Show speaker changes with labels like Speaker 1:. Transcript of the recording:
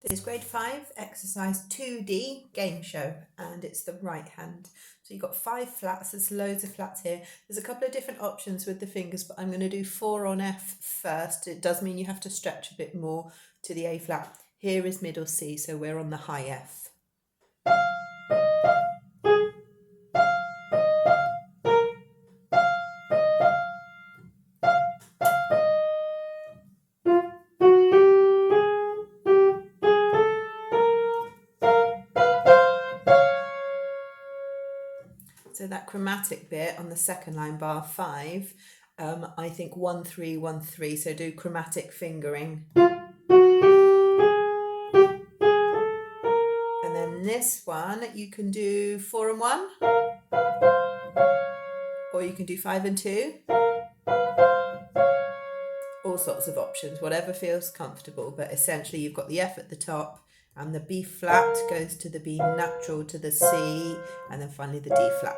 Speaker 1: This is grade 5, exercise 2D game show, and it's the right hand. So you've got 5 flats, there's loads of flats here. There's a couple of different options with the fingers, but I'm going to do 4 on F first. It does mean you have to stretch a bit more to the A flat. Here is middle C, so we're on the high F. So that chromatic bit on the second line, bar 5, I think 1 3 1 3. So do chromatic fingering. And then this one you can do 4 and 1, or you can do 5 and 2. All sorts of options, whatever feels comfortable. But essentially you've got the F at the top, and the B flat goes to the B natural to the C, and then finally the D flat.